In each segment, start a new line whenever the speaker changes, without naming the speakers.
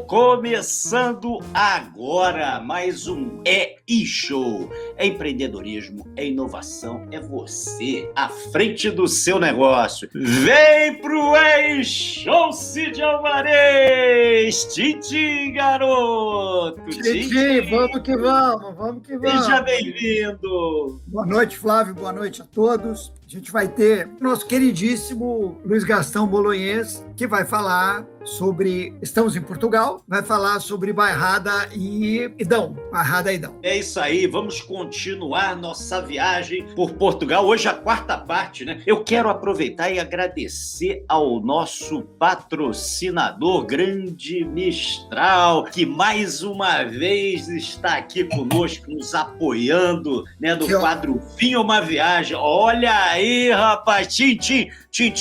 Começando agora mais um E-Show. É empreendedorismo, é inovação, é você à frente do seu negócio. Vem pro E-Show, Cid Alvarez! Titi, garoto!
Titi, vamos que vamos.
Seja bem-vindo!
Boa noite, Flávio, boa noite a todos. A gente vai ter nosso queridíssimo Luiz Gastão Bolognese, que vai falar sobre... Estamos em Portugal, vai falar sobre Bairrada e Dão. Bairrada e Dão.
É isso aí, vamos continuar nossa viagem por Portugal. Hoje a quarta parte, né? Eu quero aproveitar e agradecer ao nosso patrocinador, Grande Mistral, que mais uma vez está aqui conosco, nos apoiando, né? No quadro Vinha uma Viagem. Olha aí, rapaz, Tintim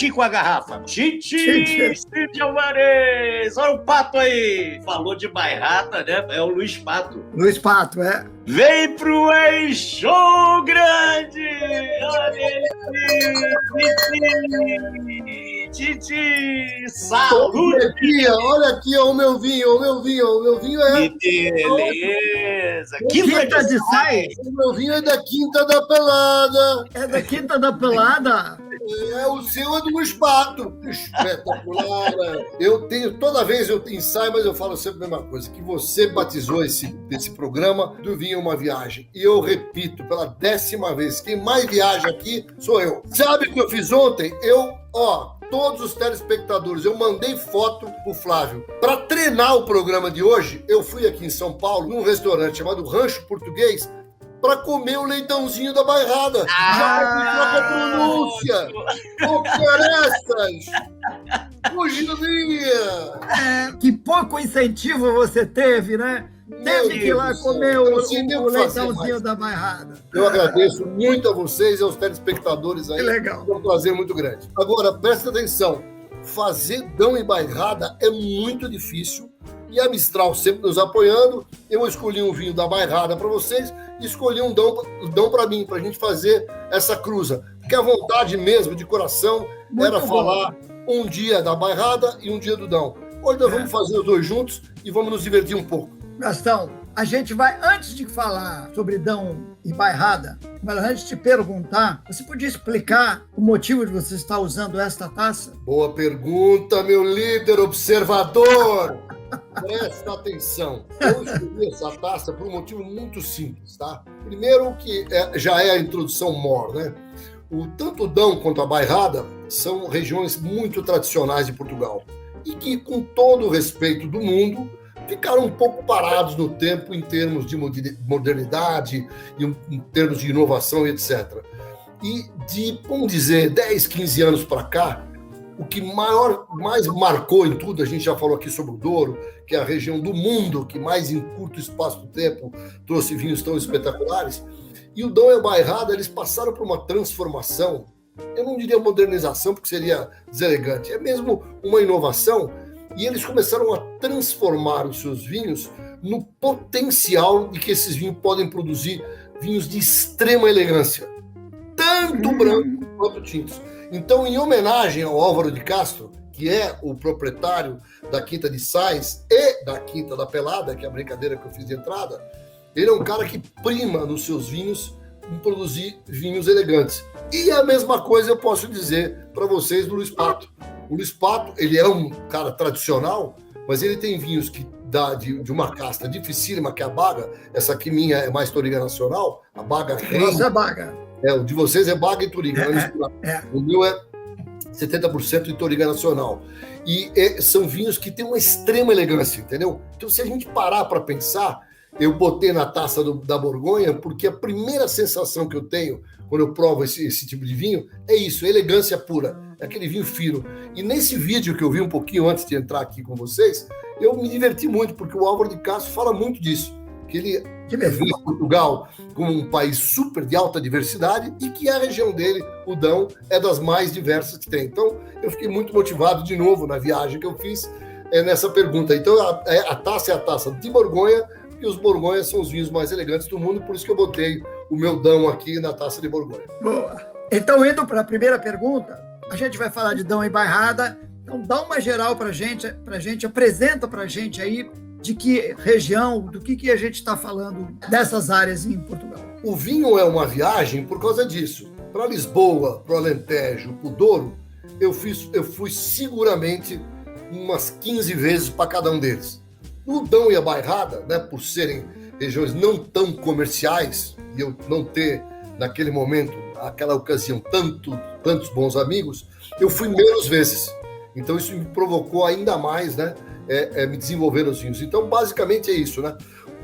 com a garrafa. Tintim, Cid Alvarez, olha o Pato aí. Falou de bairrada, né? É o Luiz Pato.
Luiz Pato, é.
Vem pro E-Show grande! Olha ele, Titi! Saúde!
Olha aqui, ó, o meu vinho é...
Que beleza!
Quinta de Sais!
O meu vinho é da Quinta da Pelada!
É da Quinta da Pelada?
É, o seu é do Luiz Pato! Espetacular! Toda vez eu ensaio, mas eu falo sempre a mesma coisa, que você batizou esse programa do Vinho Uma Viagem. E eu repito, pela 10ª vez, quem mais viaja aqui sou eu. Sabe o que eu fiz ontem? Todos os telespectadores, eu mandei foto pro Flávio. Para treinar o programa de hoje, eu fui aqui em São Paulo, num restaurante chamado Rancho Português, para comer o leitãozinho da bairrada. Já a pronúncia! Ofereças! Fugiria!
Que pouco incentivo você teve, né? Teve que ir lá comer o leitãozinho da bairrada.
Eu agradeço muito a vocês e aos telespectadores aí.
Que legal.
É um prazer muito grande. Agora, presta atenção. Fazer Dão e bairrada é muito difícil. E a Mistral sempre nos apoiando. Eu escolhi um vinho da bairrada para vocês e escolhi um Dão para mim, para a gente fazer essa cruza. Porque a vontade mesmo, de coração, era falar um dia da bairrada e um dia do Dão. Hoje nós vamos fazer os dois juntos e vamos nos divertir um pouco.
Gastão, a gente vai, antes de falar sobre Dão e bairrada, mas antes de te perguntar, você podia explicar o motivo de você estar usando esta taça?
Boa pergunta, meu líder observador! Presta atenção. Eu escolhi essa taça por um motivo muito simples, tá? Primeiro que já é a introdução mor, né? Tanto o Dão quanto a bairrada são regiões muito tradicionais de Portugal e que, com todo o respeito do mundo, ficaram um pouco parados no tempo em termos de modernidade, em termos de inovação e etc. E vamos dizer, 10, 15 anos para cá, o que mais marcou em tudo, a gente já falou aqui sobre o Douro, que é a região do mundo que mais em curto espaço de tempo trouxe vinhos tão espetaculares, e o Dão e a bairrada, eles passaram por uma transformação, eu não diria modernização, porque seria deselegante, é mesmo uma inovação. E eles começaram a transformar os seus vinhos no potencial de que esses vinhos podem produzir vinhos de extrema elegância, tanto branco quanto tintos. Então, em homenagem ao Álvaro de Castro, que é o proprietário da Quinta de Sais e da Quinta da Pelada, que é a brincadeira que eu fiz de entrada, ele é um cara que prima nos seus vinhos em produzir vinhos elegantes. E a mesma coisa eu posso dizer para vocês do Luiz Pato. O Luiz Pato, ele é um cara tradicional, mas ele tem vinhos que dá de uma casta dificílima, que é a Baga. Essa aqui minha é mais Touriga Nacional, a Baga Rei.
Nossa, é Baga.
O de vocês é Baga e Touriga. O meu é 70% de Touriga Nacional. E são vinhos que têm uma extrema elegância, entendeu? Então, se a gente parar para pensar, eu botei na taça da Borgonha, porque a primeira sensação que eu tenho quando eu provo esse tipo de vinho é isso, elegância pura, é aquele vinho fino. E nesse vídeo que eu vi um pouquinho antes de entrar aqui com vocês, eu me diverti muito, porque o Álvaro de Castro fala muito disso, que ele vê Portugal como um país super de alta diversidade e que a região dele, o Dão, é das mais diversas que tem. Então, eu fiquei muito motivado de novo na viagem que eu fiz nessa pergunta. Então, a taça é a taça de Borgonha, e os Borgonhas são os vinhos mais elegantes do mundo, por isso que eu botei o meu Dão aqui na taça de Borgonha.
Boa. Então, indo para a primeira pergunta, a gente vai falar de Dão e bairrada Então, dá uma geral para a gente, apresenta para a gente aí de que região, do que a gente está falando dessas áreas em Portugal.
O vinho é uma viagem por causa disso. Para Lisboa, para o Alentejo, para o Douro, eu fui seguramente umas 15 vezes para cada um deles. O Dão e a Bairrada, né, por serem regiões não tão comerciais, e eu não ter, naquele momento, aquela ocasião, tantos bons amigos, eu fui menos vezes. Então isso me provocou ainda mais, né, me desenvolver os vinhos. Então, basicamente é isso, né?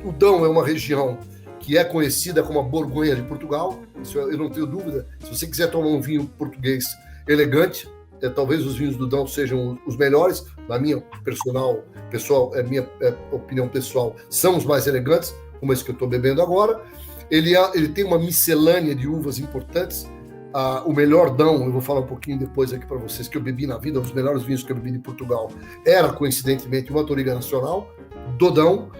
O Dão é uma região que é conhecida como a Borgonha de Portugal, isso eu não tenho dúvida. Se você quiser tomar um vinho português elegante, talvez os vinhos do Dão sejam os melhores, na minha minha opinião pessoal, são os mais elegantes, como esse que eu estou bebendo agora. Ele tem uma miscelânea de uvas importantes. O melhor Dão, eu vou falar um pouquinho depois aqui para vocês, que eu bebi na vida, os melhores vinhos que eu bebi de Portugal, era, coincidentemente, uma Touriga Nacional, do Dão.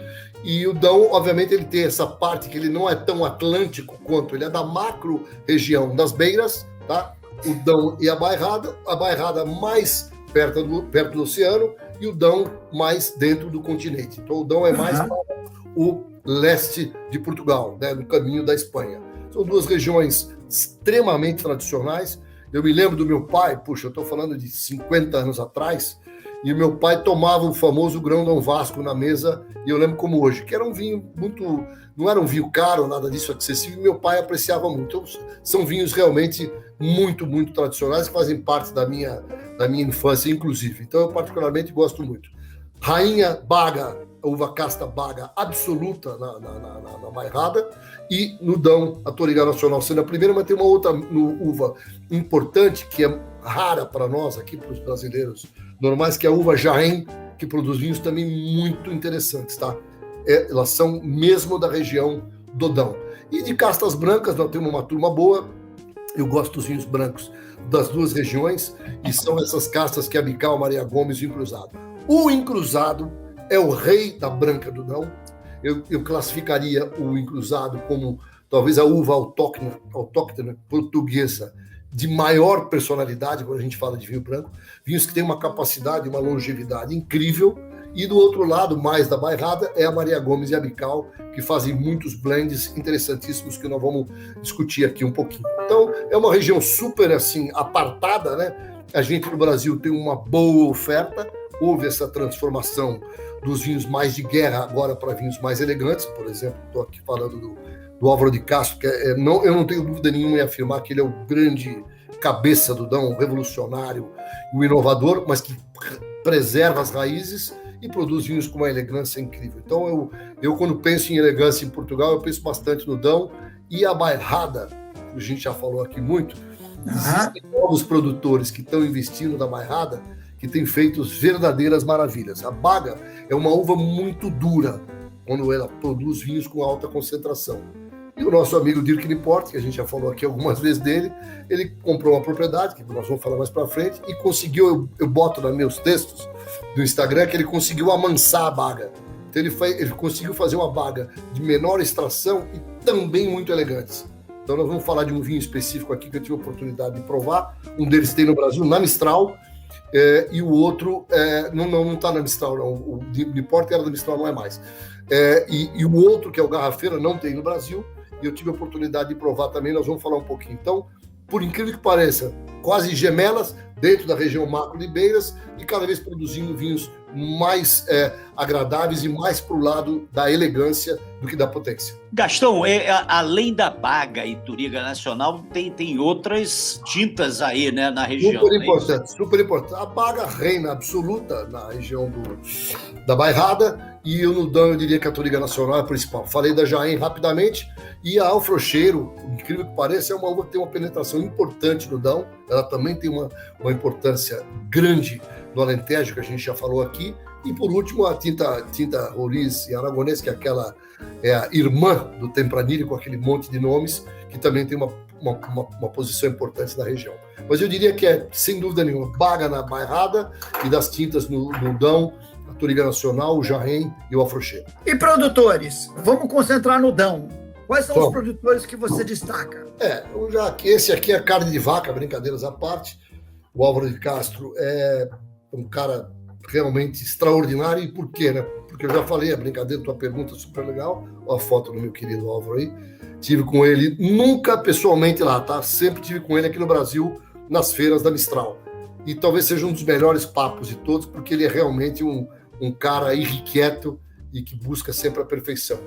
E o Dão, obviamente, ele tem essa parte que ele não é tão atlântico quanto, ele é da macro região das beiras, tá? O Dão e a Bairrada mais perto do oceano e o Dão mais dentro do continente. Então o Dão é mais para o leste de Portugal, né, no caminho da Espanha. São duas regiões extremamente tradicionais. Eu me lembro do meu pai, eu estou falando de 50 anos atrás, e o meu pai tomava o famoso Grão Dom Vasco na mesa, e eu lembro como hoje, que era um vinho muito... Não era um vinho caro, nada disso acessível, e meu pai apreciava muito. Então, são vinhos realmente muito, muito tradicionais, que fazem parte da minha infância, inclusive. Então, eu particularmente gosto muito. Rainha Baga, uva casta Baga absoluta na Bairrada, e no Dão, a Touriga Nacional sendo a primeira, mas tem uma outra uva importante, que é rara para nós aqui, para os brasileiros normais, que é a uva Jaén, que produz vinhos também muito interessantes, tá? Elas são mesmo da região do Dão. E de castas brancas, nós temos uma turma boa. Eu gosto dos vinhos brancos das duas regiões, e são essas castas que é a Abical, Maria Gomes e o Encruzado. O Encruzado é o rei da branca do Dão. Eu classificaria o Encruzado como talvez a uva autóctone portuguesa de maior personalidade quando a gente fala de vinho branco. Vinhos que têm uma capacidade, uma longevidade incrível. E do outro lado, mais da Bairrada, é a Maria Gomes e a Abical, que fazem muitos blends interessantíssimos que nós vamos discutir aqui um pouquinho. Então, é uma região super, assim, apartada, né? A gente no Brasil tem uma boa oferta, houve essa transformação dos vinhos mais de guerra agora para vinhos mais elegantes. Por exemplo, estou aqui falando do Álvaro de Castro, que eu não tenho dúvida nenhuma em afirmar que ele é o grande cabeça do Dão, o revolucionário, o inovador, mas que preserva as raízes e produz vinhos com uma elegância incrível. Então, eu quando penso em elegância em Portugal, eu penso bastante no Dão e a Bairrada, que a gente já falou aqui muito. Existem novos produtores que estão investindo na Bairrada, que têm feito verdadeiras maravilhas. A Baga é uma uva muito dura, quando ela produz vinhos com alta concentração. E o nosso amigo Dirk Niport, que a gente já falou aqui algumas vezes dele, ele comprou uma propriedade, que nós vamos falar mais para frente, e conseguiu, eu boto nos meus textos do Instagram, que ele conseguiu amansar a Baga. Então ele conseguiu fazer uma Baga de menor extração e também muito elegantes. Então nós vamos falar de um vinho específico aqui que eu tive a oportunidade de provar. Um deles tem no Brasil, na Mistral, e o outro não está na Mistral, não. O Niport era da Mistral, não é mais. E o outro, que é o Garrafeira, não tem no Brasil, e eu tive a oportunidade de provar também, nós vamos falar um pouquinho. Então, por incrível que pareça, quase gemelas dentro da região macro de Beiras e cada vez produzindo vinhos mais agradáveis e mais para o lado da elegância do que da potência.
Gastão, além da Baga e Touriga Nacional, tem outras tintas aí, né, na região.
Super importante. A Baga reina absoluta na região da Bairrada, e eu no Dão eu diria que a Touriga Nacional é a principal. Falei da Jaén rapidamente, e a Alfrocheiro, incrível que pareça, é uma uva que tem uma penetração importante no Dão. Ela também tem uma importância grande no Alentejo, que a gente já falou aqui. E por último, a tinta Roriz e Aragonês, que é a irmã do Tempranillo, com aquele monte de nomes, que também tem uma posição importante na região. Mas eu diria que sem dúvida nenhuma, Baga na Bairrada, e das tintas no Dão, a Touriga Nacional, o Jaén e o Alfrocheiro.
E produtores? Vamos concentrar no Dão. Quais são os produtores que você destaca?
Esse aqui é carne de vaca, brincadeiras à parte. O Álvaro de Castro um cara realmente extraordinário. E por quê, né? Porque eu já falei, a brincadeira, tua pergunta é super legal. Olha a foto do meu querido Álvaro aí. Tive com ele, nunca pessoalmente lá, tá? Sempre tive com ele aqui no Brasil, nas feiras da Mistral. E talvez seja um dos melhores papos de todos, porque ele é realmente um cara irrequieto e que busca sempre a perfeição.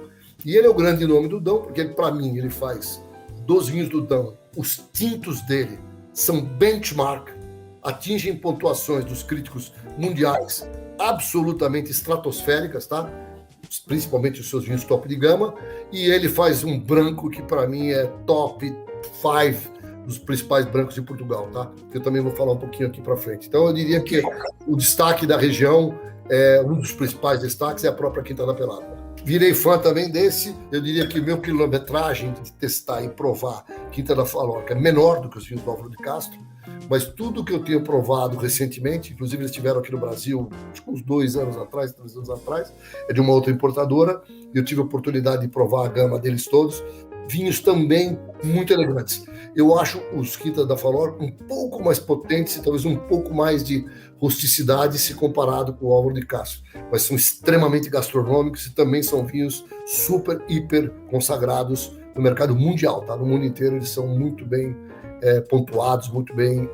E ele é o grande nome do Dão, porque para mim ele faz dos vinhos do Dão, os tintos dele são benchmark, atingem pontuações dos críticos mundiais absolutamente estratosféricas, tá? Principalmente os seus vinhos top de gama, e ele faz um branco que para mim é top 5 dos principais brancos de Portugal, tá? Eu também vou falar um pouquinho aqui para frente. Então eu diria que o destaque da região, um dos principais destaques é a própria Quinta da Pelada. Virei fã também desse. Eu diria que meu quilometragem de testar e provar Quinta da Falorca é menor do que os vinhos do Álvaro de Castro, mas tudo que eu tenho provado recentemente, inclusive eles estiveram aqui no Brasil, acho que uns 2 anos atrás, 3 anos atrás, é de uma outra importadora, e eu tive a oportunidade de provar a gama deles todos, vinhos também muito elegantes. Eu acho os Quinta da Falorca um pouco mais potentes e talvez um pouco mais de rusticidade se comparado com o Álvaro de Castro, mas são extremamente gastronômicos e também são vinhos super, hiper consagrados no mercado mundial, tá? No mundo inteiro eles são muito bem pontuados, muito bem,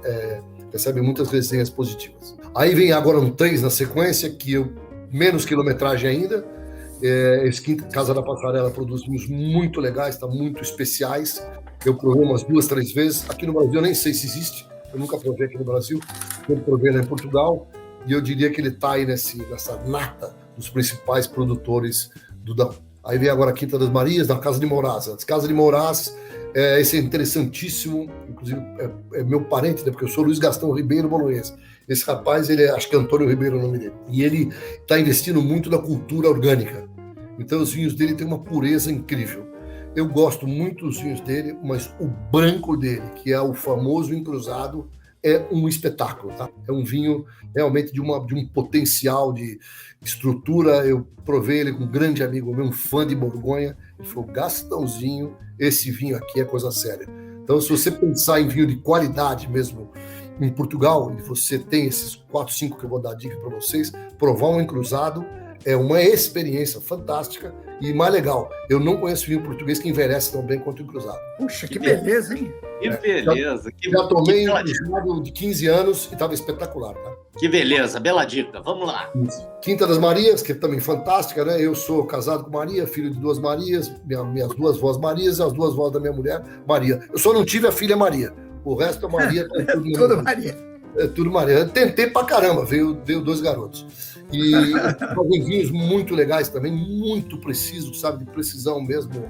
recebem muitas resenhas positivas. Aí vem agora um 3 na sequência, que eu menos quilometragem ainda. Esse Quinta Casa da Passarela produz vinhos muito legais, tá? Muito especiais. Eu provei umas 2, 3 vezes. Aqui no Brasil eu nem sei se existe, eu nunca provei aqui no Brasil, eu provei lá em Portugal, e eu diria que ele está aí nessa nata dos principais produtores do Dão. Aí vem agora a Quinta das Marias, na Casa de Moraes. A Casa de Moraes, esse é interessantíssimo, inclusive é meu parente, né, porque eu sou Luiz Gastão Ribeiro Bolognese. Esse rapaz, acho que é Antônio Ribeiro o nome dele, e ele está investindo muito na cultura orgânica. Então os vinhos dele têm uma pureza incrível. Eu gosto muito dos vinhos dele, mas o branco dele, que é o famoso encruzado, é um espetáculo, tá? É um vinho realmente de um potencial de estrutura. Eu provei ele com um grande amigo meu, um fã de Borgonha. Ele falou: Gastãozinho, esse vinho aqui é coisa séria. Então, se você pensar em vinho de qualidade mesmo em Portugal, e você tem esses 4, 5 que eu vou dar dica para vocês, provar um encruzado é uma experiência fantástica. E mais legal, eu não conheço vinho português que envelhece tão bem quanto o encruzado.
Puxa, que beleza, hein?
Que beleza.
Já tomei um encruzado de 15 anos e estava espetacular, tá?
Que beleza, bela dica. Vamos lá.
Quinta das Marias, que é também fantástica, né? Eu sou casado com Maria, filho de 2 Marias, minhas 2 vós Marias, as 2 vós da minha mulher, Maria. Eu só não tive a filha Maria. O resto é Maria.
Tudo Maria.
É tudo Maria. Eu tentei pra caramba, veio 2 garotos. E fazem vinhos muito legais também, muito precisos, sabe? De precisão mesmo,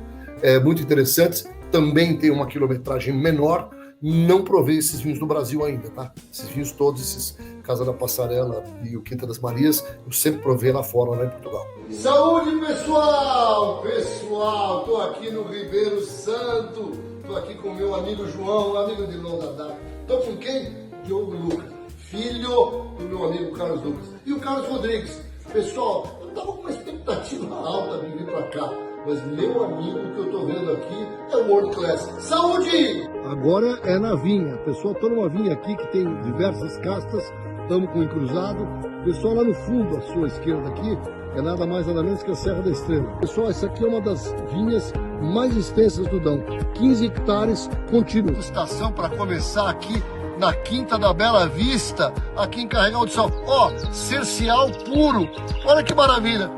muito interessantes. Também tem uma quilometragem menor. Não provei esses vinhos no Brasil ainda, tá? Esses vinhos todos, esses Casa da Passarela e o Quinta das Marias, eu sempre provei lá fora, lá em Portugal. Saúde, pessoal! Pessoal, tô aqui no Ribeiro Santo, tô aqui com meu amigo João, amigo de longa data. Tô com quem? Diogo Lucas, filho do meu amigo Carlos Lucas. E o Carlos Rodrigues. Pessoal, eu tava com uma expectativa alta de vir pra cá, mas meu amigo que eu tô vendo aqui é o World Class. Saúde! Agora é na vinha. Pessoal, tô numa vinha aqui que tem diversas castas, estamos com o encruzado. Pessoal, lá no fundo, à sua esquerda aqui, é nada mais nada menos que a Serra da Estrela. Pessoal, essa aqui é uma das vinhas mais extensas do Dão. 15 hectares contínuos. Estação para começar aqui na Quinta da Bela Vista, aqui em Carregal do Sal. Ó, cercial puro. Olha que maravilha.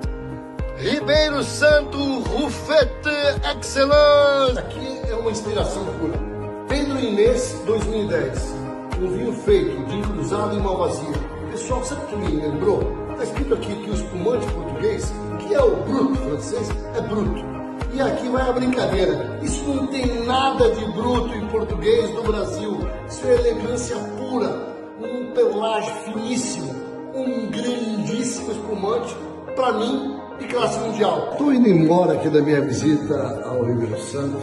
Ribeiro Santo, Rufete Excellence. Aqui é uma inspiração pura. Pedro Inês 2010. Um vinho feito de encruzado e malvasia. Pessoal, sabe o que me lembrou? Está escrito aqui que o espumante português, que é o bruto francês, é bruto. E aqui vai a brincadeira. Isso não tem nada de bruto em português do Brasil. Isso é elegância pura. Um pelagem finíssimo. Um grandíssimo espumante, para mim, de classe mundial. Estou indo embora aqui da minha visita ao Ribeiro Santo.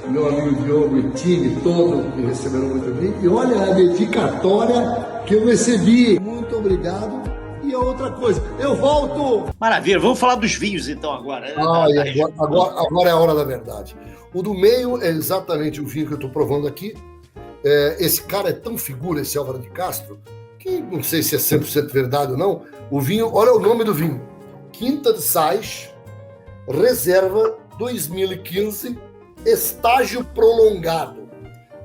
Meu amigo Diogo e time todo me receberam muito bem. E olha a dedicatória que eu recebi. Muito obrigado. E a outra coisa, eu volto!
Maravilha, vamos falar dos vinhos então agora.
Agora é a hora da verdade. O do meio é exatamente o vinho que eu estou provando aqui. Esse cara é tão figura, esse Álvaro de Castro, que não sei se é 100% verdade ou não, o vinho, olha o nome do vinho, Quinta de Sais, Reserva 2015, estágio prolongado.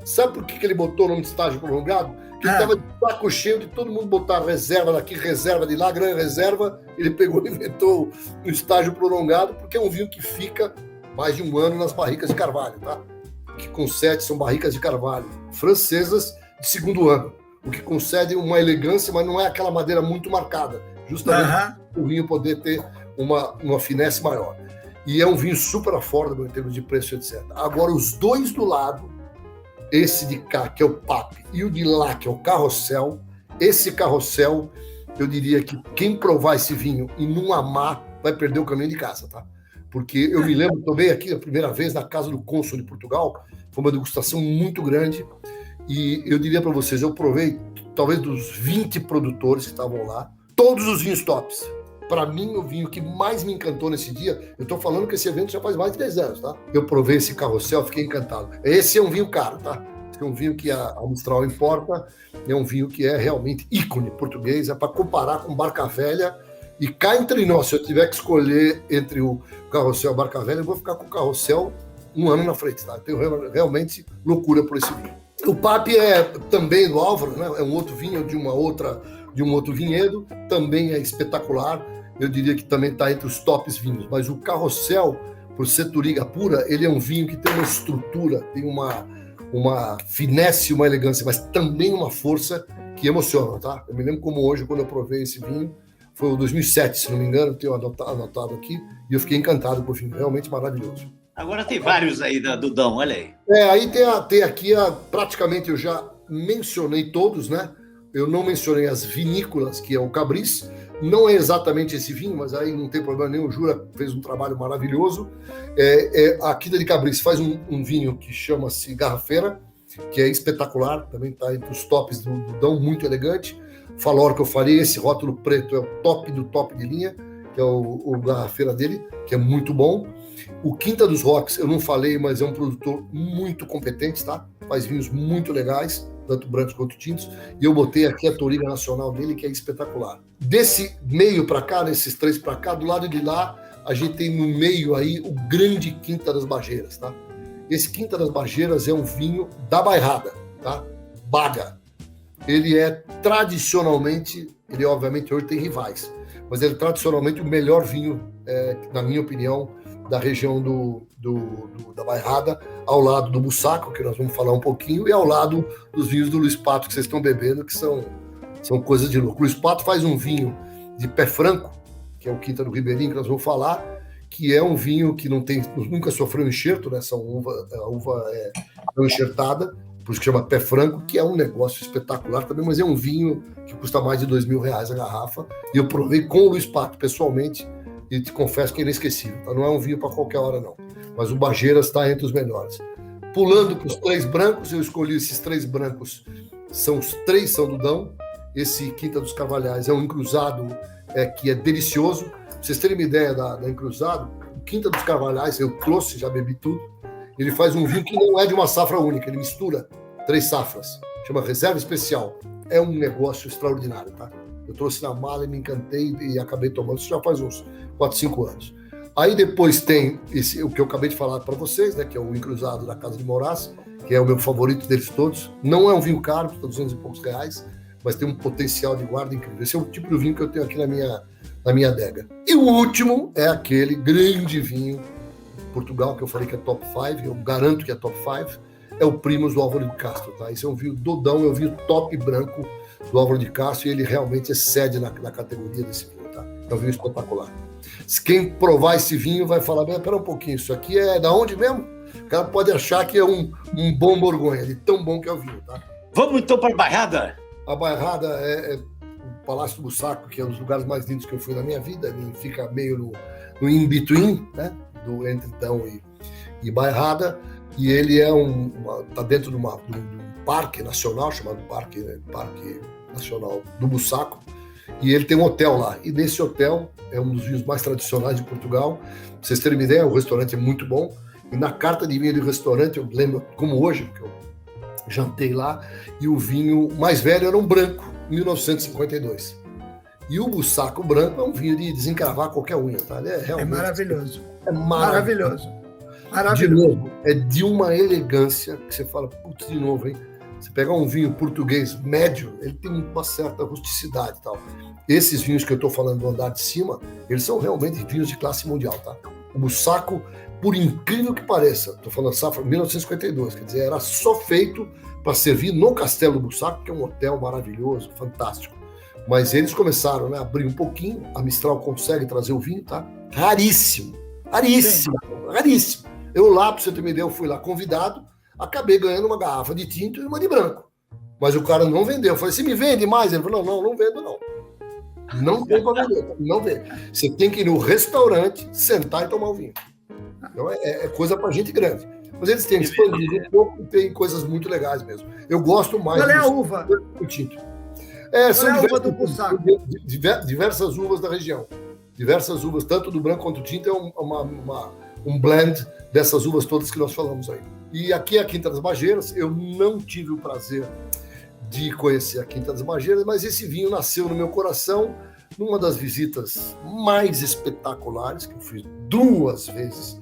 Sabe por que ele botou o nome de estágio prolongado? Porque ele estava de saco cheio de todo mundo botar reserva daqui, reserva de lá, grande reserva. Ele pegou e inventou o estágio prolongado, porque é um vinho que fica mais de um ano nas barricas de carvalho, tá? O que concede são barricas de carvalho francesas de segundo ano, o que concede uma elegância, mas não é aquela madeira muito marcada, justamente para o vinho poder ter uma finesse maior. E é um vinho super affordable em termos de preço, etc. Agora, os dois do lado, esse de cá, que é o Pape, e o de lá, que é o Carrossel, esse Carrossel, eu diria que quem provar esse vinho e não amar, vai perder o caminho de casa, tá? Porque eu me lembro, tomei aqui a primeira vez na casa do cônsul de Portugal, foi uma degustação muito grande, e eu diria para vocês, eu provei talvez dos 20 produtores que estavam lá, todos os vinhos tops. Para mim, o vinho que mais me encantou nesse dia, eu estou falando que esse evento já faz mais de 10 anos, tá? Eu provei esse Carrossel, fiquei encantado. Esse é um vinho caro, tá? Esse é um vinho que a Mistral importa, é um vinho que é realmente ícone português, é para comparar com Barca Velha. E cá entre nós, se eu tiver que escolher entre o Carrossel e a Barca Velha, eu vou ficar com o Carrossel um ano na frente, tá? Eu tenho realmente loucura por esse vinho. O Pape é também do Álvaro, né? É um outro vinho de um outro vinhedo, também é espetacular. Eu diria que também está entre os tops vinhos, mas o Carrossel, por ser Touriga pura, ele é um vinho que tem uma estrutura, tem uma finesse, uma elegância, mas também uma força que emociona, tá? Eu me lembro como hoje, quando eu provei esse vinho, foi o 2007, se não me engano, tenho anotado aqui, e eu fiquei encantado com o vinho, realmente maravilhoso.
Agora tem vários aí do Dão, olha aí.
Aí tem aqui, praticamente eu já mencionei todos, né? Eu não mencionei as vinícolas, que é o Cabris. Não é exatamente esse vinho, mas aí não tem problema nenhum. O Jura fez um trabalho maravilhoso. A Quinta de Cabris faz um vinho que chama-se Garrafeira, que é espetacular, também está entre os tops do Dão, muito elegante. Falor que eu falei, esse rótulo preto é o top do top de linha, que é o Garrafeira dele, que é muito bom. O Quinta dos Rocks, eu não falei, mas é um produtor muito competente, tá? Faz vinhos muito legais, tanto brancos quanto tintos, e eu botei aqui a Touriga Nacional dele, que é espetacular. Desse meio para cá, desses três para cá, do lado de lá, a gente tem no meio aí o grande Quinta das Bageiras, tá? Esse Quinta das Bageiras é um vinho da bairrada, tá? Baga. Ele é tradicionalmente, ele obviamente hoje tem rivais, mas ele é tradicionalmente o melhor vinho, na minha opinião, da região da Bairrada, ao lado do Bussaco, que nós vamos falar um pouquinho, e ao lado dos vinhos do Luiz Pato que vocês estão bebendo, que são coisas de louco. O Luiz Pato faz um vinho de pé franco, que é o Quinta do Ribeirinho, que nós vamos falar, que é um vinho que nunca sofreu enxerto, né? A uva é não enxertada, por isso que chama pé franco, que é um negócio espetacular também, mas é um vinho que custa mais de R$2.000 a garrafa, e eu provei com o Luiz Pato pessoalmente, e te confesso que é inesquecível, tá? Não é um vinho para qualquer hora, não. Mas o Bageiras está entre os melhores. Pulando para os três brancos, eu escolhi esses três brancos, os três são do Dão. Esse Quinta dos Carvalhais é um encruzado que é delicioso. Pra vocês terem uma ideia da encruzado, o Quinta dos Carvalhais, eu trouxe, já bebi tudo, ele faz um vinho que não é de uma safra única, ele mistura 3 safras, chama Reserva Especial. É um negócio extraordinário, tá? Eu trouxe na mala e me encantei e acabei tomando, isso já faz uns 4, 5 anos. Aí depois tem o que eu acabei de falar para vocês, né, que é o encruzado da Casa de Moraes, que é o meu favorito deles todos. Não é um vinho caro, custa R$200 e poucos, mas tem um potencial de guarda incrível. Esse é o tipo de vinho que eu tenho aqui na minha adega. E o último é aquele grande vinho de Portugal, que eu falei que é top 5, eu garanto que é top 5, é o Primus do Álvaro de Castro, tá? Esse é um vinho dodão, é um vinho top branco do Álvaro de Castro, e ele realmente excede na categoria desse vinho, tá? É um vinho espetacular. Quem provar esse vinho vai falar, espera um pouquinho, isso aqui é da onde mesmo? O cara pode achar que é um bom Borgonha, de tão bom que é o vinho, tá?
Vamos então para a Bairrada?
A Bairrada é o Palácio do Bussaco, que é um dos lugares mais lindos que eu fui na minha vida. Ele fica meio no in-between, né? Entre Dão e Bairrada. E ele tá dentro de um parque nacional, chamado Parque Nacional do Bussaco. E ele tem um hotel lá. E nesse hotel é um dos vinhos mais tradicionais de Portugal. Pra vocês terem uma ideia, o restaurante é muito bom. E na carta de vinho do restaurante, eu lembro como hoje, porque eu jantei lá, e o vinho mais velho era um branco. 1952. E o Bussaco Branco é um vinho de desencravar qualquer unha, tá? Ele
É maravilhoso.
É
Maravilhoso.
De
Maravilhoso.
novo, é de uma elegância que você fala, putz, de novo, hein? Você pegar um vinho português médio, ele tem uma certa rusticidade e tal. Esses vinhos que eu estou falando do andar de cima, eles são realmente vinhos de classe mundial, tá? O Bussaco, por incrível que pareça, estou falando safra 1952, quer dizer, era só feito para servir no Castelo Bussaco, que é um hotel maravilhoso, fantástico. Mas eles começaram, né, a abrir um pouquinho, a Mistral consegue trazer o vinho, tá? Raríssimo. Eu lá, para você ter uma ideia, eu fui lá convidado, acabei ganhando uma garrafa de tinto e uma de branco. Mas o cara não vendeu. Eu falei, você me vende mais? Ele falou, não vendo não. Não tem para vender, não vende. Você tem que ir no restaurante, sentar e tomar o vinho. Então é coisa para gente grande. Mas eles têm expandido um pouco e tem coisas muito legais mesmo. Eu gosto mais
Qual é a uva?
do tinto. São diversas uvas da região. Diversas uvas, tanto do branco quanto do tinto, é um blend dessas uvas todas que nós falamos aí. E aqui é a Quinta das Mageiras. Eu não tive o prazer de conhecer a Quinta das Mageiras, mas esse vinho nasceu no meu coração numa das visitas mais espetaculares, que eu fiz 2 vezes.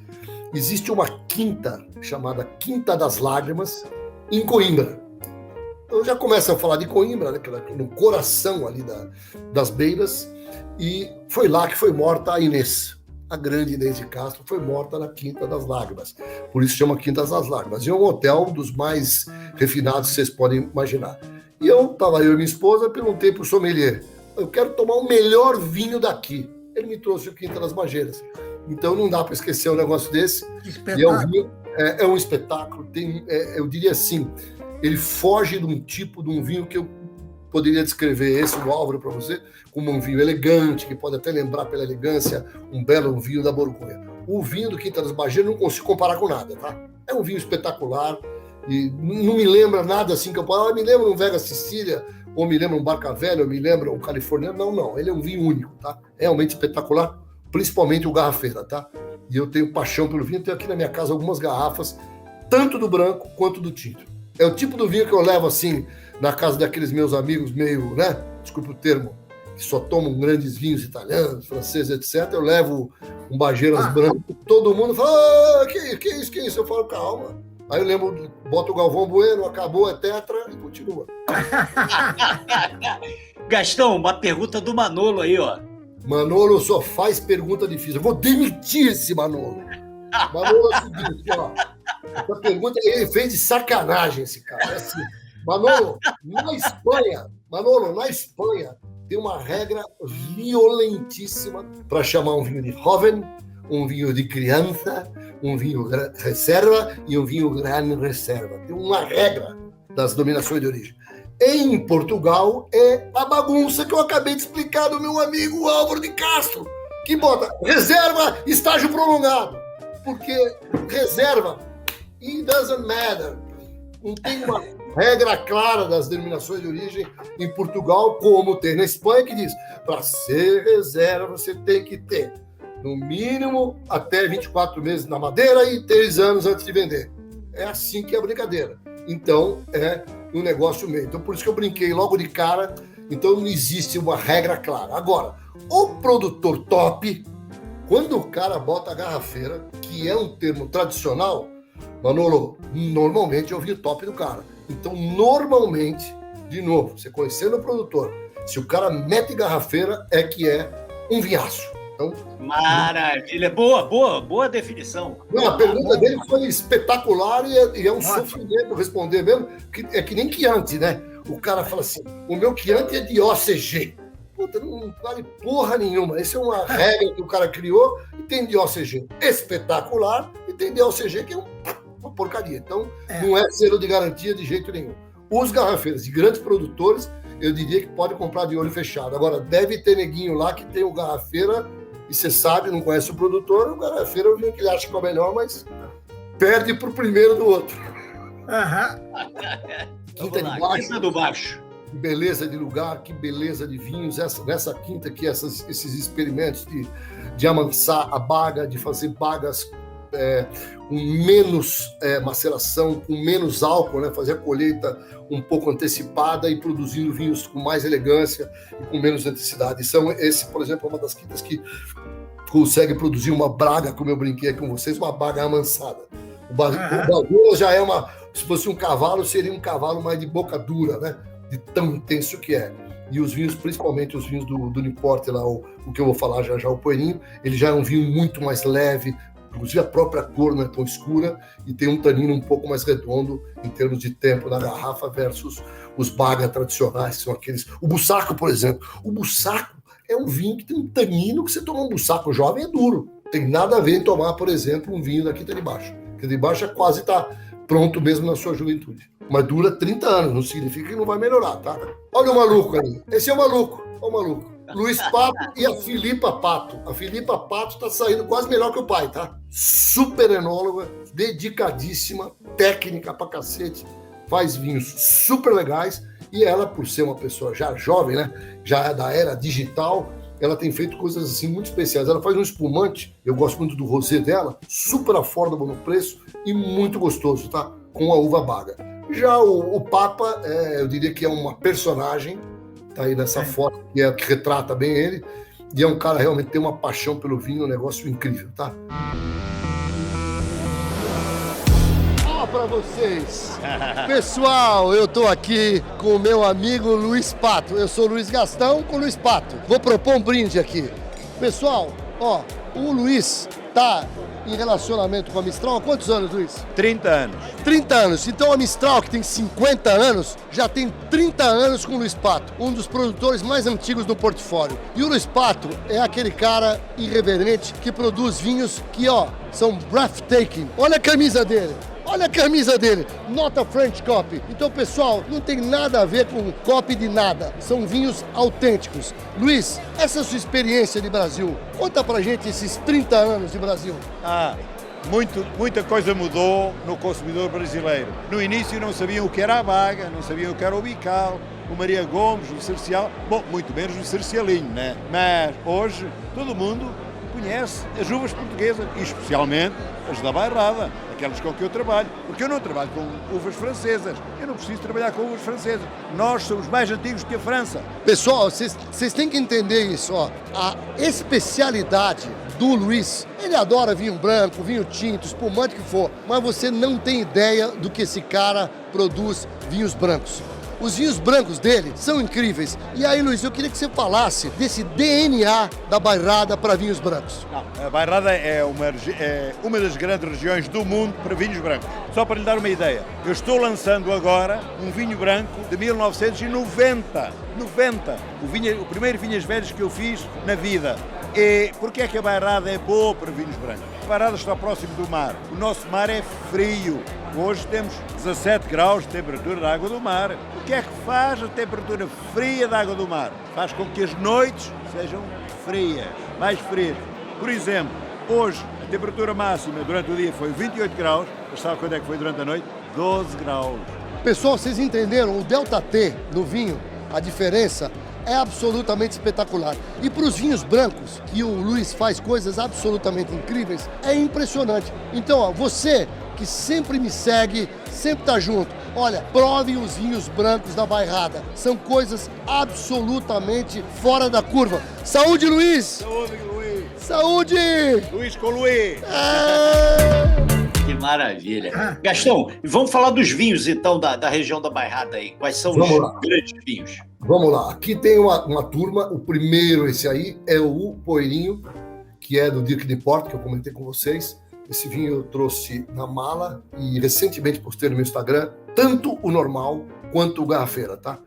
Existe uma quinta chamada Quinta das Lágrimas, em Coimbra. Eu já começo a falar de Coimbra, né, no coração ali das beiras, e foi lá que foi morta a Inês. A grande Inês de Castro foi morta na Quinta das Lágrimas. Por isso chama Quinta das Lágrimas. E é um hotel dos mais refinados que vocês podem imaginar. E eu e minha esposa, perguntei para o sommelier, eu quero tomar o melhor vinho daqui. Ele me trouxe o Quinta das Mageiras. Então não dá para esquecer um negócio desse. E é um espetáculo. Eu diria assim, ele foge de um vinho que eu poderia descrever esse do Álvaro para você como um vinho elegante, que pode até lembrar pela elegância um belo vinho da Borgonha. O vinho do Quinta das Mageiras não consigo comparar com nada, tá? É um vinho espetacular e não me lembra nada assim que eu posso. Me lembra um Vega Sicília, ou me lembra um Barca Velha, ou me lembra um Californiano. Não. Ele é um vinho único, tá? Realmente espetacular, principalmente o Garrafeira, tá? E eu tenho paixão pelo vinho. Tenho aqui na minha casa algumas garrafas, tanto do branco quanto do tinto. É o tipo do vinho que eu levo assim na casa daqueles meus amigos meio, né? Desculpa o termo, que só tomam grandes vinhos italianos, franceses, etc. Eu levo um Bageiras branco, todo mundo fala, que isso? Eu falo, calma. Aí eu lembro, boto o Galvão Bueno, acabou, é tetra e continua.
Gastão, uma pergunta do Manolo aí, ó.
Manolo só faz pergunta difícil. Eu vou demitir esse Manolo. Manolo é o seguinte, ó. Essa pergunta ele fez de sacanagem, esse cara. É assim, Manolo, na Espanha, tem uma regra violentíssima para chamar um vinho de jovem, um vinho de criança, um vinho reserva e um vinho gran reserva. Tem uma regra das denominações de origem. Em Portugal, é a bagunça que eu acabei de explicar do meu amigo Álvaro de Castro, que bota reserva, estágio prolongado. Porque reserva, it doesn't matter. Não tem uma regra clara das denominações de origem em Portugal, como tem na Espanha, que diz, para ser reserva, você tem que ter, no mínimo, até 24 meses na madeira e 3 anos antes de vender. É assim que é a brincadeira. Então, é um negócio meio. Então, por isso que eu brinquei logo de cara. Então, não existe uma regra clara. Agora, o produtor top, quando o cara bota a garrafeira, que é um termo tradicional, Manolo, normalmente eu vi o top do cara. Então, normalmente, de novo, você conhecendo o produtor, se o cara mete garrafeira, é que é um vinhaço. Então,
maravilha, boa definição.
Não, a pergunta dele foi espetacular e é um sofrimento responder mesmo, que é que nem Chianti, né? O cara fala assim, o meu Chianti é de OCG. Puta, não vale porra nenhuma. Essa é uma regra que o cara criou e tem de OCG espetacular e tem de OCG que é uma porcaria. Então, não é selo de garantia de jeito nenhum. Os garrafeiros de grandes produtores, eu diria que pode comprar de olho fechado. Agora, deve ter neguinho lá que tem o garrafeira e você sabe, não conhece o produtor, o garrafeira eu vi que ele acha que é o melhor, mas perde pro primeiro do outro.
Quinta do Baixo.
Que beleza de lugar, que beleza de vinhos. Nessa quinta aqui, esses experimentos de amansar a baga, de fazer bagas com menos maceração, com menos álcool, né? Fazer a colheita um pouco antecipada e produzindo vinhos com mais elegância e com menos intensidade. Esse, por exemplo, é uma das quintas que consegue produzir uma Braga, como eu brinquei com vocês, uma Braga amansada. O Bagula já se fosse um cavalo, seria um cavalo mais de boca dura, né? De tão intenso que é. E os vinhos, principalmente os vinhos do Newport, lá, o que eu vou falar já, o Poeirinho, ele já é um vinho muito mais leve, inclusive a própria cor não é tão escura e tem um tanino um pouco mais redondo em termos de tempo na garrafa versus os Baga tradicionais, que são aqueles... O Bussaco, por exemplo. O Bussaco é um vinho que tem um tanino que você toma um Bussaco jovem é duro. Tem nada a ver em tomar, por exemplo, um vinho da Quinta de Baixo. Quinta de Baixo quase está pronto mesmo na sua juventude. Mas dura 30 anos, não significa que não vai melhorar, tá? Olha o maluco ali. Esse é o maluco. Olha o maluco. Luiz Pato e a Filipa Pato. A Filipa Pato tá saindo quase melhor que o pai, tá? Super enóloga, dedicadíssima, técnica pra cacete, faz vinhos super legais e ela, por ser uma pessoa já jovem, né? Já é da era digital, ela tem feito coisas assim muito especiais. Ela faz um espumante, eu gosto muito do rosé dela, super affordable no preço e muito gostoso, tá? Com a uva Baga. Já o Papa, eu diria que é uma personagem, tá aí nessa foto que retrata bem ele, e é um cara realmente que tem uma paixão pelo vinho, um negócio incrível, tá? Ó pra vocês! Pessoal, eu tô aqui com o meu amigo Luiz Pato. Eu sou Luiz Gastão com Luiz Pato. Vou propor um brinde aqui. Pessoal, ó, o Luiz tá em relacionamento com a Mistral há quantos anos, Luiz?
30 anos.
30 anos. Então a Mistral, que tem 50 anos, já tem 30 anos com o Luiz Pato, um dos produtores mais antigos do portfólio. E o Luiz Pato é aquele cara irreverente que produz vinhos que, ó, são breathtaking. Olha a camisa dele. Olha a camisa dele, nota French Copy. Então, pessoal, não tem nada a ver com copy de nada. São vinhos autênticos. Luiz, essa é a sua experiência de Brasil. Conta pra gente esses 30 anos de Brasil.
Muita coisa mudou no consumidor brasileiro. No início não sabiam o que era a Baga, não sabiam o que era o Bical, o Maria Gomes, o Cercial. Bom, muito menos o Cercialinho, né? Mas hoje todo mundo conhece as uvas portuguesas, e especialmente as da Bairrada, aquelas com que eu trabalho, porque eu não trabalho com uvas francesas, eu não preciso trabalhar com uvas francesas, nós somos mais antigos que a França.
Pessoal, vocês têm que entender isso, ó, a especialidade do Luiz, ele adora vinho branco, vinho tinto, espumante que for, mas você não tem ideia do que esse cara produz vinhos brancos. Os vinhos brancos dele são incríveis. E aí, Luiz, eu queria que você falasse desse DNA da Bairrada para vinhos brancos.
A Bairrada é uma das grandes regiões do mundo para vinhos brancos. Só para lhe dar uma ideia, eu estou lançando agora um vinho branco de 1990. O primeiro Vinhas Velhas que eu fiz na vida. E porquê é que a Bairrada é boa para vinhos brancos? A Bairrada está próximo do mar. O nosso mar é frio. Hoje temos 17 graus de temperatura da água do mar. O que é que faz a temperatura fria da água do mar? Faz com que as noites sejam frias, mais frias. Por exemplo, hoje a temperatura máxima durante o dia foi 28 graus, mas sabe quando é que foi durante a noite? 12 graus.
Pessoal, vocês entenderam? O Delta T no vinho, a diferença é absolutamente espetacular. E para os vinhos brancos, que o Luiz faz coisas absolutamente incríveis, é impressionante. Então, ó, você que sempre me segue, sempre tá junto. Olha, prove os vinhos brancos da Bairrada. São coisas absolutamente fora da curva. Saúde, Luiz!
Saúde, Luiz!
Saúde!
Luiz com Luiz!
Que maravilha. Gastão, vamos falar dos vinhos, então, da região da Bairrada aí. Quais são os grandes vinhos?
Vamos lá. Aqui tem uma turma. O primeiro, esse aí, é o Poeirinho, que é do Dirk Newport, que eu comentei com vocês. Esse vinho eu trouxe na mala e recentemente postei no meu Instagram, tanto o normal quanto o garrafeira, tá?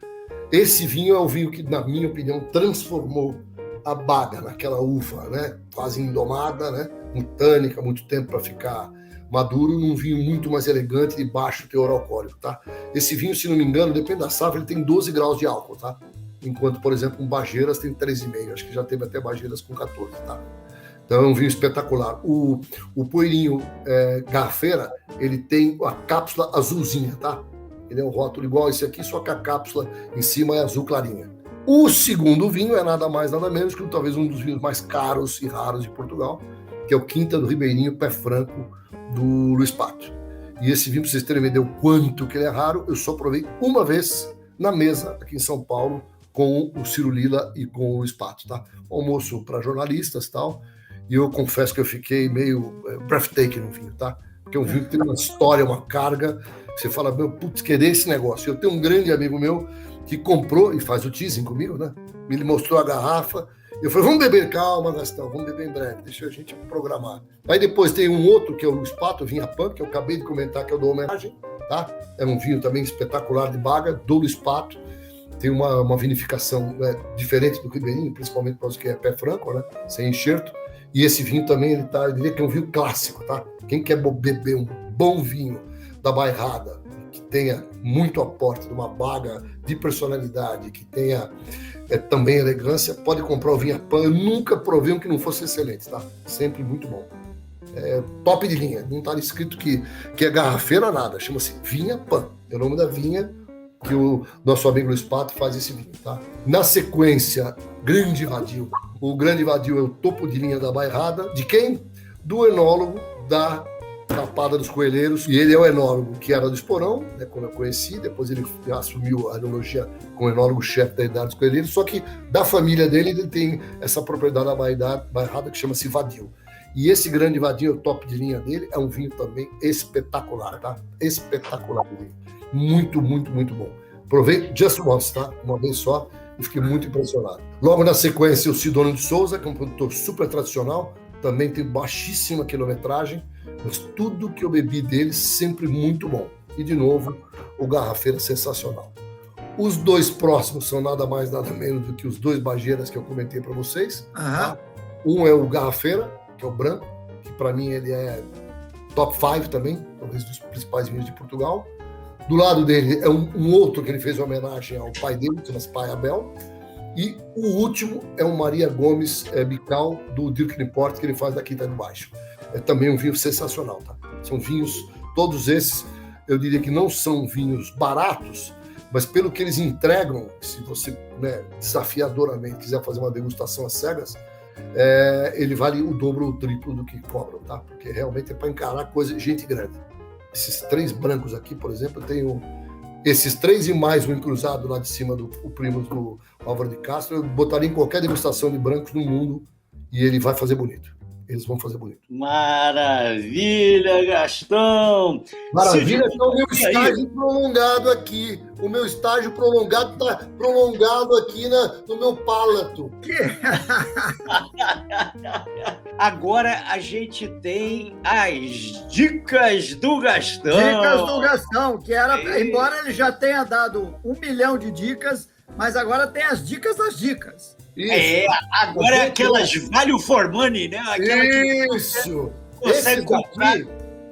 Esse vinho é o vinho que, na minha opinião, transformou a Baga naquela uva, né? Quase indomada, né? Muito tânica, muito tempo para ficar maduro, num vinho muito mais elegante e baixo teor alcoólico, tá? Esse vinho, se não me engano, depende da safra, ele tem 12 graus de álcool, tá? Enquanto, por exemplo, um Bageiras tem 13,5, acho que já teve até Bageiras com 14, tá? Então é um vinho espetacular. O Poeirinho garrafeira, ele tem a cápsula azulzinha, tá? Ele é um rótulo igual esse aqui, só que a cápsula em cima é azul clarinha. O segundo vinho é nada mais, nada menos que talvez um dos vinhos mais caros e raros de Portugal, que é o Quinta do Ribeirinho Pé Franco do Luiz Pato. E esse vinho, para vocês terem uma ideia o quanto que ele é raro, eu só provei uma vez na mesa aqui em São Paulo com o Ciro Lilla e com o Luiz Pato, tá? Almoço para jornalistas e tal, e eu confesso que eu fiquei meio breathtaking no vinho, tá? Porque é um vinho que tem uma história, uma carga, você fala, meu, putz, querer esse negócio. Eu tenho um grande amigo meu que comprou, e faz o teasing comigo, né? Me mostrou a garrafa, eu falei, vamos beber, calma, Gastão, vamos beber em breve, deixa a gente programar. Aí depois tem um outro, que é o Luiz Pato, Vinha Pan, que eu acabei de comentar, que eu dou homenagem, tá? É um vinho também espetacular de Baga, do Luiz Pato, tem uma vinificação diferente do Ribeirinho, principalmente para os que é pé franco, né? Sem enxerto. E esse vinho também, eu diria que é um vinho clássico, tá? Quem quer beber um bom vinho da Bairrada, que tenha muito aporte de uma baga de personalidade, que tenha também elegância, pode comprar o Vinha Pan. Eu nunca provei um que não fosse excelente, tá? Sempre muito bom. Top de linha, não está escrito que é garrafeira, nada. Chama-se Vinha Pan. É o nome da vinha que o nosso amigo Luiz Pato faz esse vinho, tá? Na sequência, Grande Vadio. O Grande Vadio é o topo de linha da Bairrada. De quem? Do enólogo da Tapada dos Coelheiros. E ele é o enólogo que era do Esporão, né, quando eu conheci. Depois ele assumiu a enologia como enólogo-chefe da Idade dos Coelheiros. Só que da família dele, ele tem essa propriedade da Bairrada que chama-se Vadio. E esse Grande Vadio, o top de linha dele, é um vinho também espetacular, tá? Espetacular. Muito, muito, muito bom. Provei just once, tá? Uma vez só, e fiquei muito impressionado. Logo na sequência, o Sidônio de Souza, que é um produtor super tradicional, também tem baixíssima quilometragem, mas tudo que eu bebi dele sempre muito bom. E, de novo, o Garrafeira sensacional. Os dois próximos são nada mais, nada menos do que os dois Bageiras que eu comentei para vocês. Tá? Um é o Garrafeira, que é o branco, que para mim ele é top 5 também, talvez dos principais vinhos de Portugal. Do lado dele é um outro que ele fez homenagem ao pai dele, chama-se Pai Abel. E o último é o Maria Gomes Bical, do Dirk Niport, que ele faz da Quinta de Baixo. É também um vinho sensacional, tá? São vinhos, todos esses, eu diria que não são vinhos baratos, mas pelo que eles entregam, se você, né, desafiadoramente quiser fazer uma degustação às cegas, ele vale o dobro ou o triplo do que cobram, tá? Porque realmente é para encarar gente grande. Esses 3 brancos aqui, por exemplo, eu tenho esses 3 e mais um encruzado lá de cima do Primos do Álvaro de Castro. Eu botaria em qualquer degustação de brancos no mundo e ele vai fazer bonito. Eles vão fazer bonito.
Maravilha, Gastão!
Maravilha, é o meu estágio prolongado aqui. O meu estágio prolongado está prolongado aqui no meu palato.
Agora a gente tem as dicas do Gastão.
Dicas do Gastão, que era, embora ele já tenha dado 1 milhão de dicas, mas agora tem as dicas das dicas.
Isso.
Agora é aquelas value for money, né? Aquela
isso!
Que consegue comprar.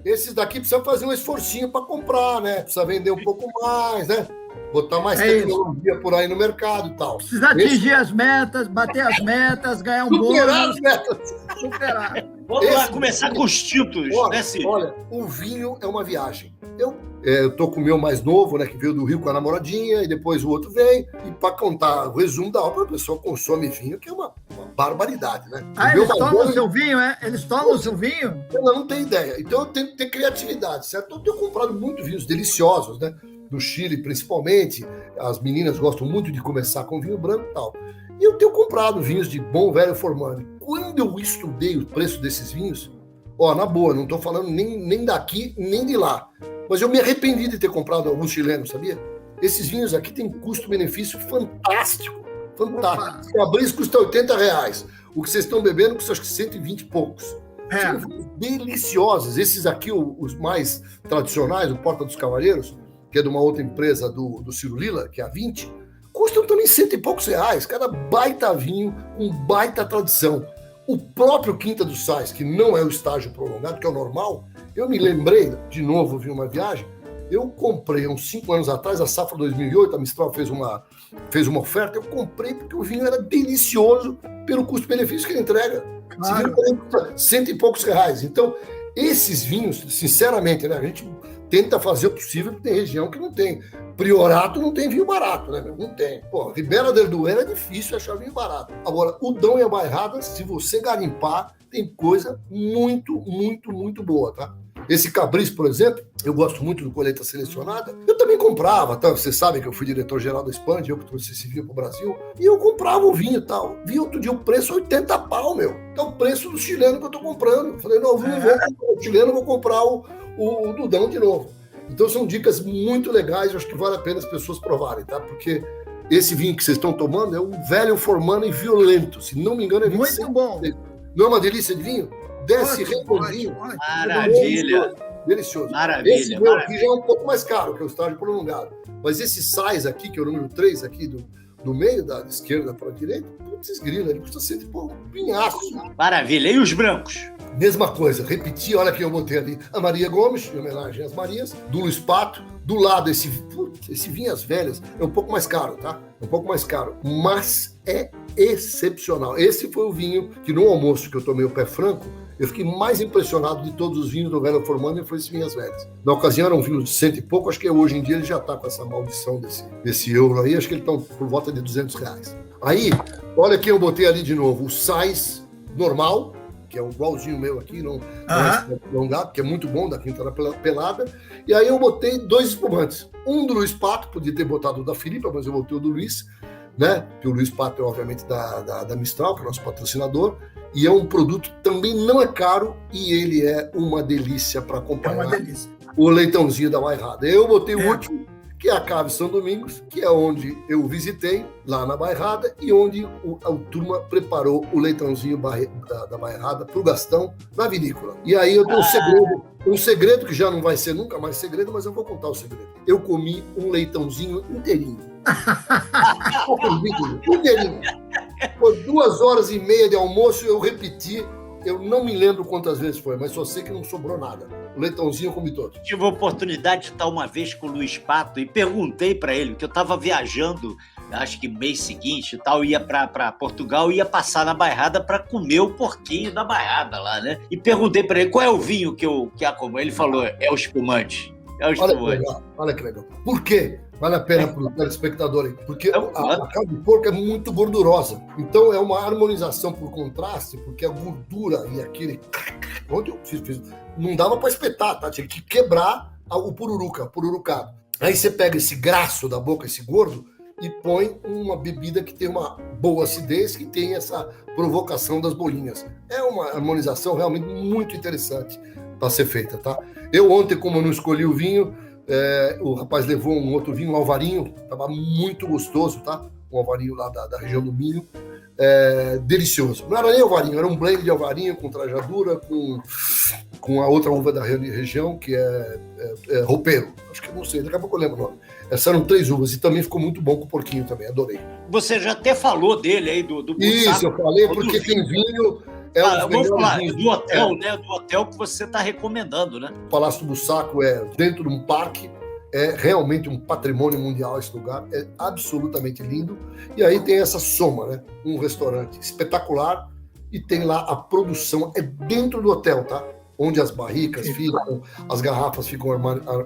Esses daqui precisam fazer um esforcinho para comprar, né? Precisa vender um pouco mais, né? Botar mais tecnologia por aí no mercado e tal.
Precisa atingir as metas, bater as metas, ganhar um bônus.
Superar as metas.
Superar.
Vamos lá começar com os títulos, né, Cid?
Olha, o vinho é uma viagem. Eu tô com o meu mais novo, né, que veio do Rio com a namoradinha, e depois o outro vem, e para contar o resumo da obra, a pessoa consome vinho, que é uma barbaridade, né?
Eles tomam o seu vinho, é? Eles tomam o seu vinho?
Eu não tenho ideia. Então eu tenho que ter criatividade, certo? Eu tenho comprado muito vinhos deliciosos, né? Do Chile, principalmente. As meninas gostam muito de começar com vinho branco e tal. E eu tenho comprado vinhos de bom velho Formani. Quando eu estudei o preço desses vinhos, na boa, não estou falando nem daqui, nem de lá. Mas eu me arrependi de ter comprado alguns chilenos, sabia? Esses vinhos aqui têm custo-benefício fantástico. Fantástico. Se abrir, isso custa R$80. O que vocês estão bebendo custa acho que 120 e poucos. São vinhos deliciosos. Esses aqui, os mais tradicionais, o Porta dos Cavaleiros, que é de uma outra empresa do Ciro Lilla, que é a 20, custam também 100 e poucos reais. Cada baita vinho, com baita tradição. O próprio Quinta dos Sais, que não é o estágio prolongado, que é o normal, eu me lembrei, de novo, vi uma viagem, eu comprei uns 5 anos atrás, a safra 2008, a Mistral fez uma oferta, eu comprei porque o vinho era delicioso pelo custo-benefício que ele entrega. Esse vinho custa 100 e poucos reais. Então, esses vinhos, sinceramente, né, a gente tenta fazer o possível, porque tem região que não tem. Priorato não tem vinho barato, né? Não tem. Pô, Ribeira del Duero é difícil achar vinho barato. Agora, o Dão e a Bairrada, se você garimpar, tem coisa muito, muito, muito boa, tá? Esse Cabris, por exemplo, eu gosto muito do Colheita Selecionada. Eu também comprava, tá? Vocês sabem que eu fui diretor-geral da Expand, eu que trouxe esse vinho pro Brasil, e eu comprava o vinho e tal. Vi outro dia o preço 80 pau, meu. É o preço do chileno que eu tô comprando. Eu falei, não, eu não vou comprar o chileno, vou comprar o Dudão de novo. Então são dicas muito legais, eu acho que vale a pena as pessoas provarem, tá? Porque esse vinho que vocês estão tomando é um velho formando e violento. Se não me engano, é 26.
Muito bom.
Não é uma delícia de vinho? Desce redondinho.
Maravilha.
Delicioso.
Maravilha.
Esse meu aqui já é um pouco mais caro, que é o estágio prolongado. Mas esse sais aqui, que é o número 3 aqui do meio, da esquerda para a direita, putz, grila, ele custa 100 e pouco, um pinhaço.
Maravilha. E os brancos?
Mesma coisa, repeti, olha que eu botei ali a Maria Gomes, em homenagem às Marias, do Luiz Pato, do lado esse Vinhas Velhas, é um pouco mais caro, tá? É um pouco mais caro, mas é excepcional. Esse foi o vinho que no almoço que eu tomei o Pé Franco, eu fiquei mais impressionado de todos os vinhos do Velho Formando, e foi esse Vinhas Velhas. Na ocasião era um vinho de 100 e pouco, acho que hoje em dia ele já está com essa maldição desse euro aí, acho que ele está por volta de R$200. Aí, olha que eu botei ali de novo, o sais normal, que é um igualzinho meu aqui, não é prolongado, que é muito bom, da Quinta da Pelada. E aí eu botei 2 espumantes. Um do Luiz Pato, podia ter botado o da Filipa, mas eu botei o do Luiz, né? Que o Luiz Pato é, obviamente, da Mistral, que é o nosso patrocinador. E é um produto que também não é caro e ele é uma delícia para acompanhar.
É uma delícia.
O leitãozinho da Bairrada. Eu botei o último, que é a Cave São Domingos, que é onde eu visitei, lá na Bairrada, e onde a turma preparou o leitãozinho da Bairrada para o Gastão, na vinícola. E aí eu tenho um segredo que já não vai ser nunca mais segredo, mas eu vou contar o segredo. Eu comi um leitãozinho inteirinho. Inteirinho. Foi 2h30 de almoço, eu repeti. Eu não me lembro quantas vezes foi, mas só sei que não sobrou nada. O leitãozinho eu comi todo.
Tive a oportunidade de estar uma vez com o Luiz Pato e perguntei para ele, que eu estava viajando, acho que mês seguinte e tal, ia para Portugal e ia passar na Bairrada para comer o porquinho da Bairrada lá, né? E perguntei para ele qual é o vinho que como. Ele falou, é o espumante. É o espumante.
Olha que legal. Por quê? Vale a pena para o telespectador aí. Porque a carne de porco é muito gordurosa. Então é uma harmonização por contraste, porque a gordura e aquele... Onde eu fiz não dava para espetar, tá? Tinha que quebrar o pururucado. Aí você pega esse graço da boca, esse gordo, e põe uma bebida que tem uma boa acidez, que tem essa provocação das bolinhas. É uma harmonização realmente muito interessante para ser feita, tá? Eu ontem, como eu não escolhi o vinho, o rapaz levou um outro vinho, um alvarinho, estava muito gostoso, tá? Um alvarinho lá da região do Minho, delicioso. Não era nem alvarinho, era um blend de alvarinho com trajadura, com a outra uva da região, que é roupeiro. Acho que não sei, daqui a pouco eu lembro o nome. Essas eram 3 uvas e também ficou muito bom com o porquinho também, adorei.
Você já até falou dele aí, do
Isso, eu falei, porque tem vinho...
vamos falar do hotel, né? Do hotel que você está recomendando, né?
O Palácio do Bussaco é dentro de um parque, é realmente um patrimônio mundial esse lugar, é absolutamente lindo. E aí tem essa soma, né? Um restaurante espetacular e tem lá a produção, é dentro do hotel, tá? Onde as barricas ficam, as garrafas ficam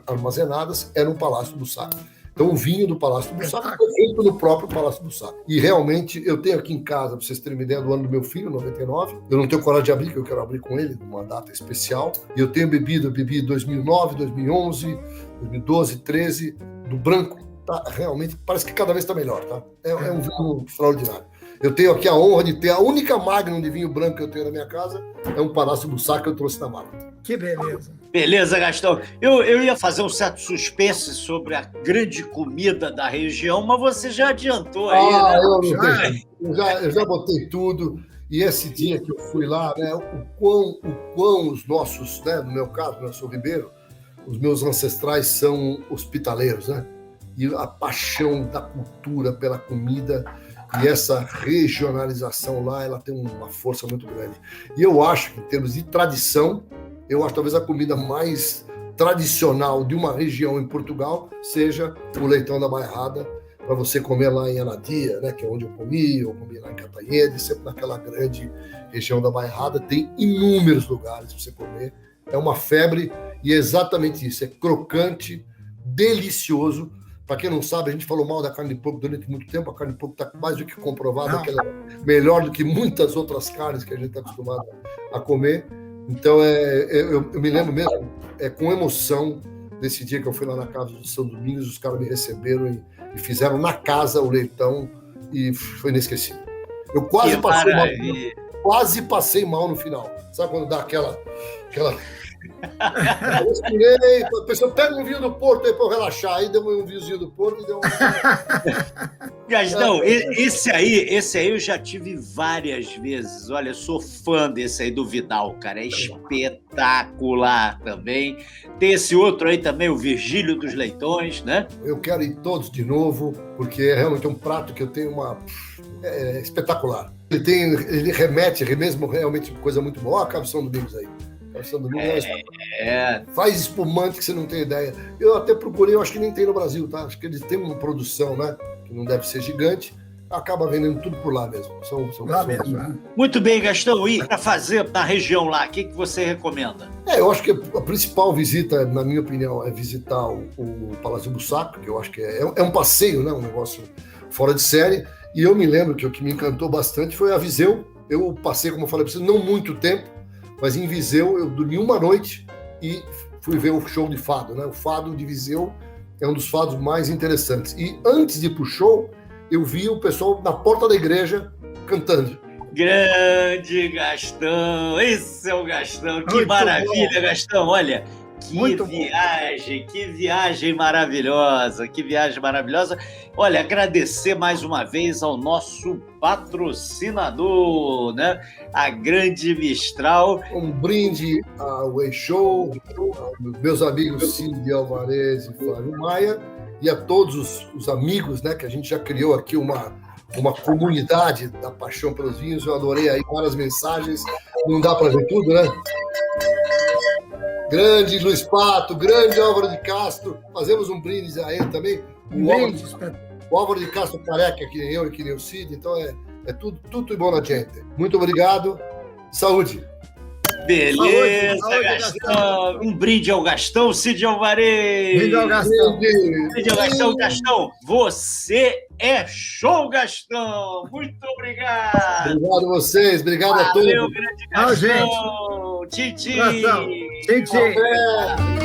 armazenadas, é no Palácio do Bussaco. Então, o vinho do Palácio do Bussaco é feito no próprio Palácio do Bussaco. E realmente, eu tenho aqui em casa, para vocês terem uma ideia do ano do meu filho, 99. Eu não tenho coragem de abrir, que eu quero abrir com ele, numa data especial. E eu tenho bebi 2009, 2011, 2012, 13, do branco. Tá, realmente, parece que cada vez está melhor, tá? É um vinho extraordinário. Eu tenho aqui a honra de ter a única Magnum de vinho branco que eu tenho na minha casa, é um Palácio do Bussaco que eu trouxe na mala.
Que beleza.
Beleza, Gastão. Eu ia fazer um certo suspense sobre a grande comida da região, mas você já adiantou aí, né?
Eu já botei tudo. E esse dia que eu fui lá, né, o quão os nossos, né, no meu caso, eu sou ribeiro, os meus ancestrais são hospitaleiros, né? E a paixão da cultura pela comida e essa regionalização lá, ela tem uma força muito grande. E eu acho que, em termos de tradição, eu acho talvez a comida mais tradicional de uma região em Portugal seja o leitão da Bairrada, para você comer lá em Anadia, né, que é onde eu comi lá em Cantanhede, sempre naquela grande região da Bairrada, tem inúmeros lugares para você comer, é uma febre e é exatamente isso. É crocante, delicioso. Para quem não sabe, a gente falou mal da carne de porco durante muito tempo. A carne de porco está mais do que comprovada que ela é melhor do que muitas outras carnes que a gente está acostumado a comer. Então, eu me lembro mesmo, com emoção, desse dia que eu fui lá na casa do São Domingos, os caras me receberam e fizeram na casa o leitão e foi inesquecível. Eu quase passei mal no final. Sabe quando dá aquela... Eu respirei, a pessoa pega um vinho do Porto aí para eu relaxar, aí deu um vinhozinho do Porto e deu
Gastão, esse aí eu já tive várias vezes. Olha, eu sou fã desse aí do Vidal, cara, é espetacular também. Tem esse outro aí também, o Virgílio dos Leitões, né?
Eu quero ir todos de novo, porque é realmente um prato que eu tenho espetacular. Ele remete mesmo realmente coisa muito boa. Olha a Cabeção Domingos aí. Faz espumante que você não tem ideia. Eu até procurei, eu acho que nem tem no Brasil, tá? Acho que eles têm uma produção, né? Que não deve ser gigante. Acaba vendendo tudo por lá mesmo. São
lá mesmo.
Muito bem, Gastão. E para fazer na região lá, o que você recomenda?
Eu acho que a principal visita, na minha opinião, é visitar o Palácio Bussaco, que eu acho que é um passeio, né? Um negócio fora de série. E eu me lembro que o que me encantou bastante foi a Viseu. Eu passei, como eu falei para você, não muito tempo, mas em Viseu eu dormi uma noite e fui ver o show de fado, né? O fado de Viseu é um dos fados mais interessantes. E antes de ir pro show, eu vi o pessoal na porta da igreja cantando.
Grande Gastão! Esse é o Gastão! Que maravilha, bom. Gastão! Olha, que viagem maravilhosa! Que viagem maravilhosa! Olha, agradecer mais uma vez ao nosso patrocinador, né? A Grande Mistral.
Um brinde ao Way Show, aos meus amigos Cid Alvarez e Flávio Maia, e a todos os amigos, né? Que a gente já criou aqui uma comunidade da paixão pelos vinhos. Eu adorei aí várias mensagens. Não dá para ver tudo, né? Grande Luiz Pato, grande Álvaro de Castro. Fazemos um brinde a ele também. O Álvaro de Castro careca, que nem eu e que nem o Cid. Então é tudo bom na gente. Muito obrigado. Saúde.
Beleza, saúde, Gastão. Um brinde ao Gastão, Cid Alvarez.
Brinde ao Gastão.
Brinde ao Gastão. Gastão, você é show, Gastão. Muito obrigado.
Obrigado a vocês. Obrigado a todos.
Valeu, grande Gastão. Tchim, tchim.
Tchim, tchim.